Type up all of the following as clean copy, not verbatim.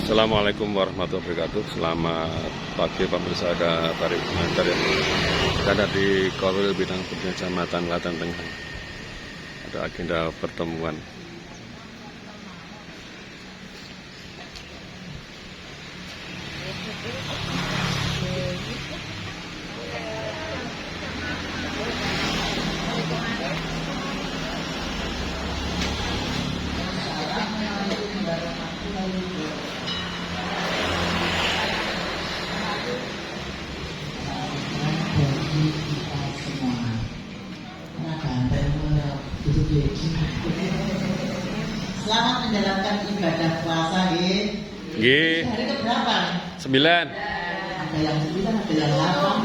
Assalamualaikum warahmatullahi wabarakatuh. Selamat pagi pemirsa Tarik Pengantar yang berada di Korwil Bidang Kecamatan Klaten Tengah. Ada agenda pertemuan. Selamat menjalankan ibadah puasa, Nggih. Hari keberapa? 9. Ada yang 9, ada yang 8,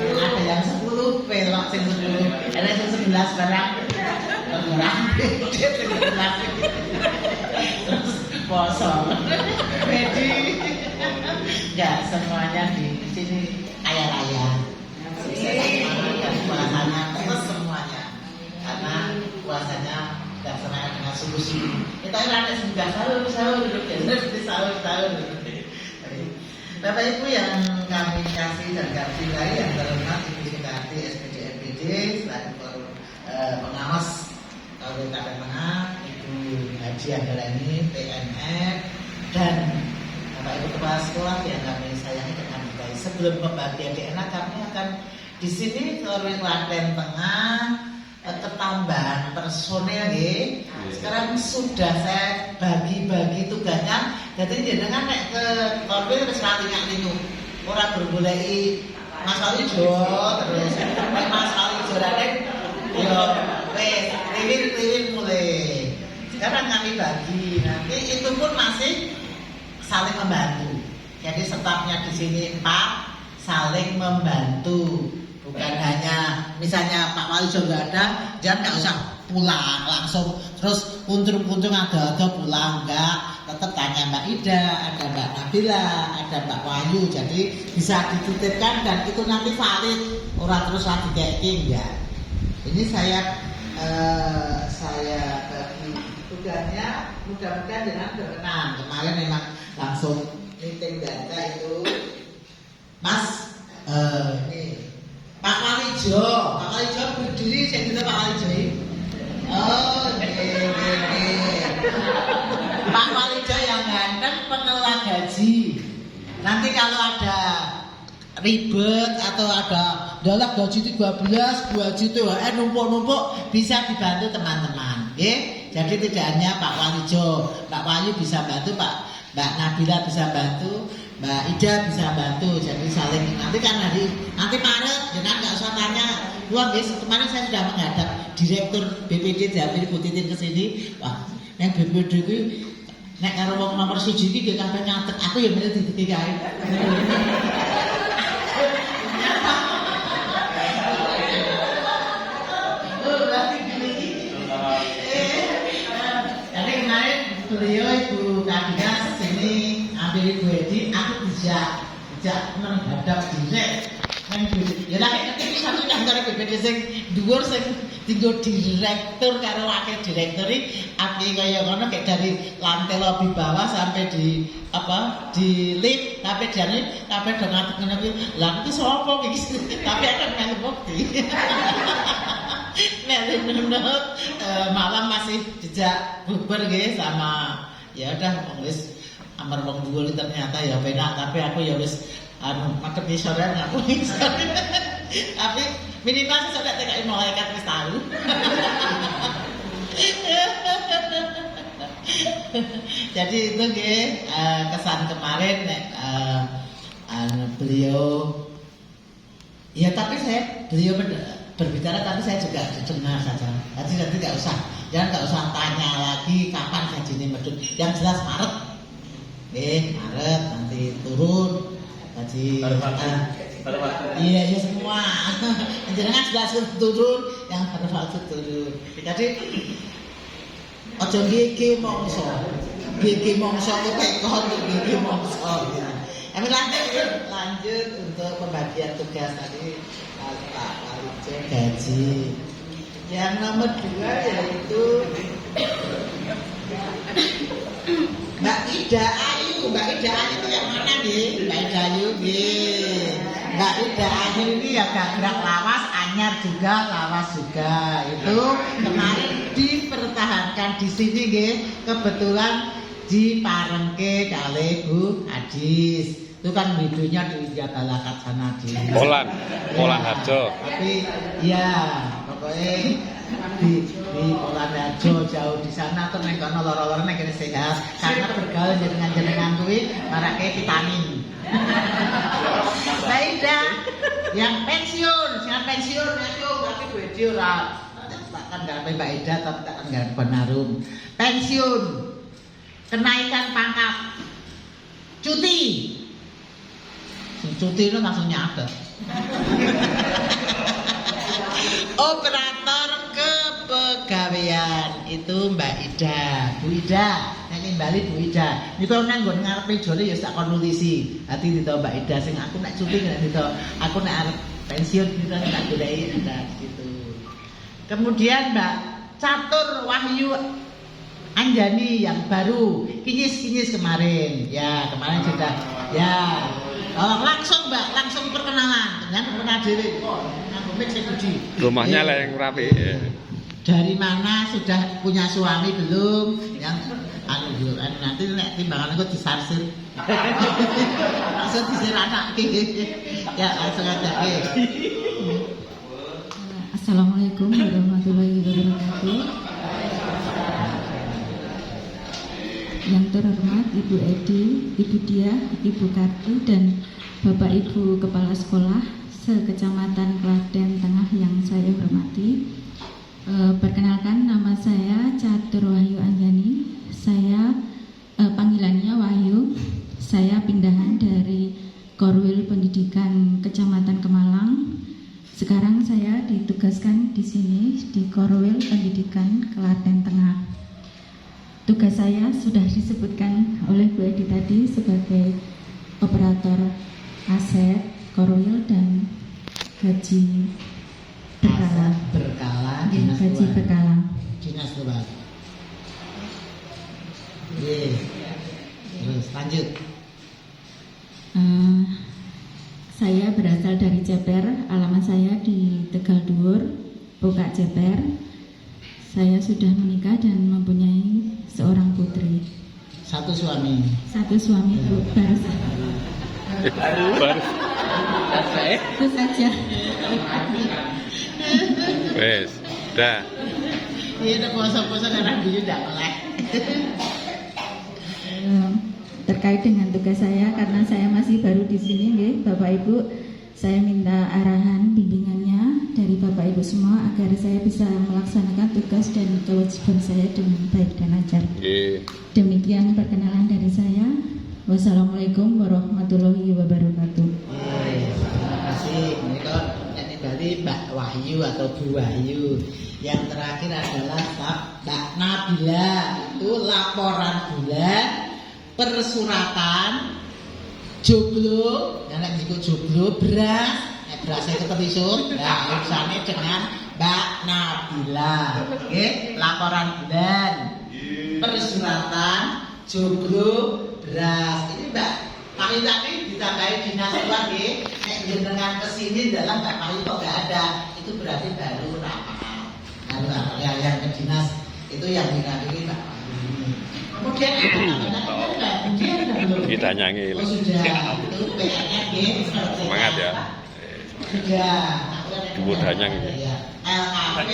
ada yang 10, pelok sing 10. Ada yang 11 barang. Orang sing 11. Terus poso. Jadi enggak semuanya di sini kaya raya. Dan puasanya terus semuanya. Karena puasanya dilaksanakan dengan sungguh-sungguh. Kita ada sudah sahur duduk di sahur. Bapak Ibu yang kami kasih dan kami cintai, yang terhormat Ibu Sukarti SPD MPD selaku pengawas Korwil Klaten Tengah, Ibu Haji Andarani PNF, dan Bapak Ibu Kepala Sekolah yang kami sayangi dan kami cintai. Sebelum pembagian DNA, kami akan di sini Korwil Klaten Tengah ketambahan personel ya. Sekarang sudah saya bagi-bagi tugasnya. Jadi jenengan nek ke Korwil wis rating-rating ora berboleki Mas Walijo terus nek Mas Walijo rating yo wis liwir mulai. Sekarang kami bagi. Nanti itu pun masih saling membantu. Jadi stafnya di sini 4 saling membantu. Bukan hanya misalnya Pak Walijo nggak ada, jangan nggak usah pulang langsung terus untung ada pulang, enggak, tetap tanya Mbak Ida, ada Mbak Nabila, ada Mbak Wahyu, jadi bisa dititipkan dan itu nanti valid, orang terus lagi kayak ya. Ini saya bagi tugasnya, mudah-mudahan dengan berkenan. Kemarin memang langsung meeting data itu, Mas, ini Pak Walijo berdiri, saya minta Pak Walijo. Oh, Pak Walijo yang ganteng pengelola gaji. Nanti kalau ada ribet atau ada dalam gaji 13, gaji THR numpuk-numpuk bisa dibantu teman-teman. Jadi tidak hanya Pak Walijo, Pak Wahyu bisa bantu, Mbak Nabila bisa bantu, Mbak Ida bisa bantu, jadi saling. Nanti kan nanti Maret, jangan nggak usah tanya. Luar biasa, kemarin saya sudah menghadap Direktur BPD Jamil Ibu Titin ke sini. Wah, yang BPD itu nek karo wong nomor 1 iki nggih kabeh nyatet, aku ya milih dititi kae. Jadi kemarin beliau Ibu Kadina sini ambil Ibu Edi, aku tidak menghadap direct. Ya lah nek satu kantor BPD sing dhuwur sing tinggal direktur karo wakil direktur iki api kaya ngono kayak dari lantai lobi bawah sampai di lift tapi jane kabeh do ngadeg ngene kuwi. Lah iki sapa iki? Tapi akan melu bukti. Melu malam masih jejak bubar nggih sama ya udah wis amar wong dhuwur ternyata ya penak tapi aku ya wis makan di sore aku tapi minimal sudah TKI malaikat wis tahu. Jadi itu nggih kesan kemarin beliau ya, tapi beliau berbicara tapi saya juga dengar saja. Jadi nanti nggak usah tanya lagi kapan gajinya medut. Yang jelas Maret, Maret nanti turun. Gaji iya semua jangan sudah turun yang pada waktu turun. Jadi ojo gigi mongso ku tekon gigi mongso. Kami lanjut untuk pembagian tugas tadi Pak Walijo gaji. Yang nomor 2 yaitu Mbak Ida Ayu. Mbak Ida Ayu itu yang mana nih? Mbak Ida Ayu nih. Mbak Ida Ayu ini ya gerak lawas, anyar juga, lawas juga. Itu kemarin dipertahankan di sini nggih. Kebetulan diparengke kali Bu Adis. Itu kan videonya di Jagala Katsana di Polan Harjo. Tapi ya pokoknya di Polan Harjo jauh di sana tuh nek kono lara-lara nek kene sehat karena bergaul jenengan kuwi marake vitamin. Baida yang pensiun ayo tapi video ora takkan gawe Baida tapi takkan gawe Benarum. Pensiun. Kenaikan pangkat. Cuti itu langsung nyatet. Operator kepegawaian itu Mbak Ida, Bu Ida, nek Bali Bu Ida. Niku nang nggon ngarepe jole ya sak kon nulisi. Ati dito Mbak Ida sing aku nek cuti nek dito, aku nek arep pensiun dito nek goleki ada gitu. Kemudian Mbak Catur Wahyu Anjani yang baru, kinyis kemarin. Ya, kemarin sudah. Ya. Oh, langsung Mbak, langsung perkenalan dengan punya dewe. Rumahnya lah yang rapi. Dari mana sudah punya suami belum? Yang nanti nek timbangan aku disarsir. Langsung disir anak. Ya, langsung aja. Assalamualaikum warahmatullahi wabarakatuh. Yang terhormat Ibu Edi, Ibu Dia, Ibu Karti, dan Bapak Ibu Kepala Sekolah se-Kecamatan Klaten Tengah yang saya hormati. Perkenalkan, nama saya Catur Wahyu Anjani. Saya panggilannya Wahyu. Saya pindahan dari Korwil Pendidikan Kecamatan Kemalang. Sekarang saya ditugaskan di sini di Korwil Pendidikan Klaten Tengah. Tugas saya sudah disebutkan oleh Bu Edi tadi sebagai operator aset, korwil, dan gaji berkala. Gaji berkala. Dinas Luar. Terus lanjut. Saya berasal dari Ceper, alamat saya di Tegal Dhuwur, Pokak Ceper. Saya sudah menikah dan mempunyai seorang putri. Satu suami. Bu, baru itu saja. Wes, dah. Iya, udah puasa-puasa darah dulu udah melek. Terkait dengan tugas saya, karena saya masih baru di sini, nggih, Bapak Ibu, saya minta arahan bimbingannya dari Bapak Ibu semua agar saya bisa melaksanakan tugas dan kewajiban saya dengan baik dan lancar. Demikian perkenalan dari saya. Wassalamualaikum warahmatullahi wabarakatuh. Terima kasih. Ini kalau nyanyi Bali Mbak Wahyu atau Bu Wahyu. Yang terakhir adalah Mbak Nabila. Itu laporan bulan persuratan joglo, yang disebut joglo beras, berasnya keterisut. Nah, urusannya dengan Mbak Nabila. Oke, laporan bulan persuratan joglo beras. Ini Mbak Pahi tadi ditambahin dinas luar nggih. Nek jenengan kesini dalam Mbak Pahi kok nggak ada, itu berarti baru rapat. Baru yang ke dinas itu yang dirapiin Mbak Pahi. Kemudian kita nyanyi. Oh sudah, itu PR-nya Semangat ya. Sudah. Kemudahannya gitu. LKP,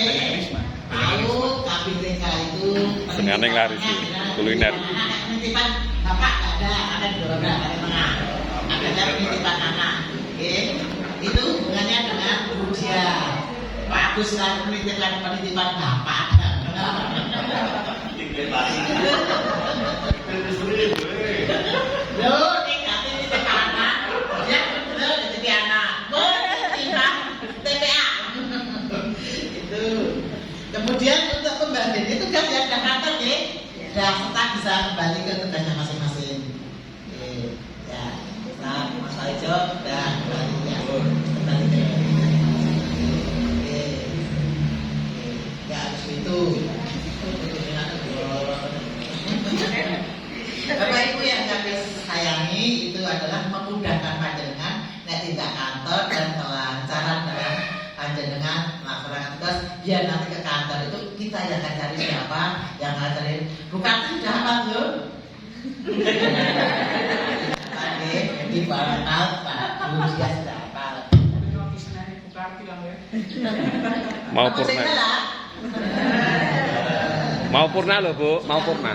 PAUD, KPTK itu. Sengaja ngelarisin kuliner. Penitipan bapak ada di Dorona, ada di tengah. Ada penitipan anak. Oke, itu hubungannya dengan Rudia. Pak Agus kan penitipan bapak. Loh, ini nanti titip anak, dia bener jadi anak, bertitip TPA. Itu. Kemudian untuk pembagian itu tugas yang sudah kantor, ya, sudah tetap bisa kembali ke tugasnya masing-masing. Ya, nah, Mas Aljo sudah kembali ya, kembali ke. Ya, harus itu. Bapak Ibu yang kami dia nanti ke kantor itu kita yang akan cari siapa yang akan cari. Bukan sudah apa tuh? Oke, di Pak dia sudah apa? Mau purna. Mau purna loh Bu, mau purna.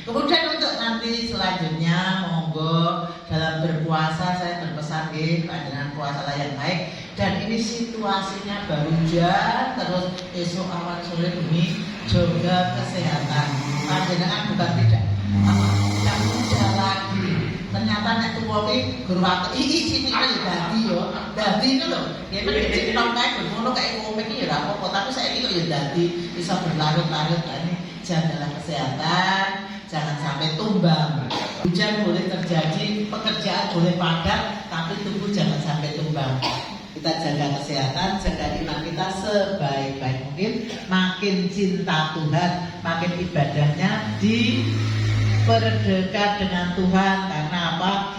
Kemudian untuk nanti selanjutnya monggo dalam berpuasa saya berpesan panjenengan puasalah yang baik dan ini situasinya baru hujan terus esok awal sore bengi jaga kesehatan panjenengan bukan tidak muda lagi ternyata nek tuwoki guru waktu iki sini dadi itu loh ya men dicintok kae ngono kayak komik iki ya ora apa-apa tapi saiki kok ya dadi bisa berlarut-larut ini jagalah kesehatan. Jangan sampai tumbang. Hujan boleh terjadi, pekerjaan boleh padat, tapi tubuh jangan sampai tumbang. Kita jaga kesehatan, jaga iman kita sebaik-baik mungkin. Makin cinta Tuhan, makin ibadahnya diperdekat dengan Tuhan. Karena apa?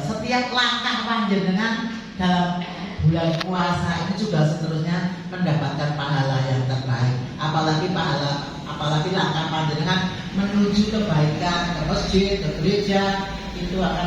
Setiap langkah panjenengan dalam bulan puasa ini juga seterusnya mendapatkan pahala yang terbaik. Apalagi langkah panjenengan menuju kebaikan ke masjid, ke gereja itu akan